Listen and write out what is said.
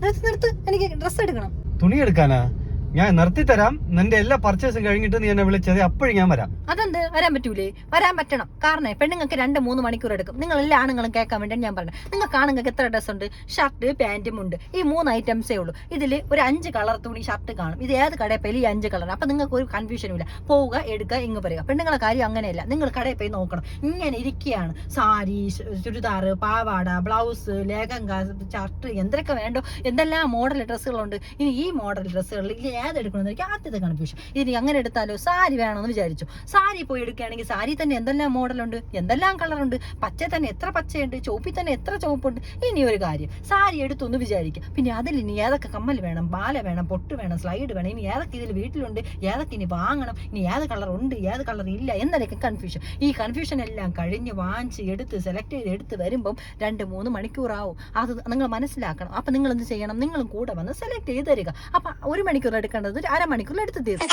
നിർത്ത്, എനിക്ക് ഡ്രസ്സ് എടുക്കണം. തുണി എടുക്കാനാ? ഞാൻ നിർത്തി തരാം. നിന്റെ എല്ലാ പർച്ചേസും കഴിഞ്ഞിട്ട് നീ എന്നെ വിളിച്ചത് അപ്പോഴും ഞാൻ വരാം. അതെന്ത് വരാൻ പറ്റൂലേ? വരാൻ പറ്റണം. കാരണം പെണ്ണുങ്ങൾക്ക് 2-3 മണിക്കൂർ എടുക്കും. നിങ്ങൾ എല്ലാ ആണുങ്ങളും കേൾക്കാൻ വേണ്ടി ഞാൻ പറഞ്ഞത്. നിങ്ങൾക്ക് ആണുങ്ങൾക്ക് എത്ര ഡ്രസ് ഉണ്ട്? ഷർട്ട്, പാന്റും ഉണ്ട്. ഈ 3 ഐറ്റംസേ ഉള്ളൂ. ഇതിൽ ഒരു 5 കളർ തുണി ഷർട്ട് കാണും. ഇത് ഏത് കടയിൽ പോയി 5 കളർ? അപ്പൊ നിങ്ങൾക്ക് ഒരു കൺഫ്യൂഷനും ഇല്ല. പോവുക, എടുക്കുക, ഇങ്ങ് പറയുക. പെണ്ണുങ്ങളെ കാര്യം അങ്ങനെയല്ല. നിങ്ങൾ കടയിൽ പോയി നോക്കണം. ഇങ്ങനെ ഇരിക്കുകയാണ്. സാരി, ചുരിദാർ, പാവാട, ബ്ലൗസ്, ലെഹങ്ക, ഷർട്ട്, എന്തൊക്കെ വേണ്ടോ എന്തെല്ലാം മോഡൽ ഡ്രസ്സുകളുണ്ട്. ഇനി ഈ മോഡൽ ഡ്രസ്സുകളിൽ ഏതെടുക്കണമെന്ന് എനിക്ക് ആദ്യത്തെ കൺഫ്യൂഷൻ. ഇനി അങ്ങനെ എടുത്താലോ? സാരി വേണമെന്ന് വിചാരിച്ചു. സാരി പോയി എടുക്കുകയാണെങ്കിൽ സാരി തന്നെ എന്തെല്ലാം മോഡലുണ്ട്, എന്തെല്ലാം കളറുണ്ട്. പച്ച തന്നെ എത്ര പച്ചയുണ്ട്, ചുവപ്പിൽ തന്നെ എത്ര ചുവപ്പുണ്ട്. ഇനി ഒരു കാര്യം, സാരി എടുത്തൊന്ന് വിചാരിക്കുക. പിന്നെ അതിൽ ഇനി ഏതൊക്കെ കമ്മൽ വേണം, ബാല വേണം, പൊട്ട് വേണം, സ്ലൈഡ് വേണം, ഇനി ഏതൊക്കെ ഇതിൽ വീട്ടിലുണ്ട്, ഏതൊക്കെ ഇനി വാങ്ങണം, ഇനി ഏത് കളർ ഉണ്ട്, ഏത് കളർ ഇല്ല എന്നതൊക്കെ കൺഫ്യൂഷൻ. ഈ കൺഫ്യൂഷൻ എല്ലാം കഴിഞ്ഞ് വാങ്ങിച്ച് എടുത്ത് സെലക്ട് ചെയ്ത് എടുത്ത് വരുമ്പം 2-3 മണിക്കൂറാവും. അത് നിങ്ങൾ മനസ്സിലാക്കണം. അപ്പം നിങ്ങൾ എന്ത് ചെയ്യണം? നിങ്ങളും കൂടെ വന്ന് സെലക്ട് ചെയ്ത് തരിക. അപ്പം 1 മണിക്കൂർ എടുക്കേണ്ടത് 1/2 മണിക്കൂറിൽ എടുത്ത് തീർക്കും.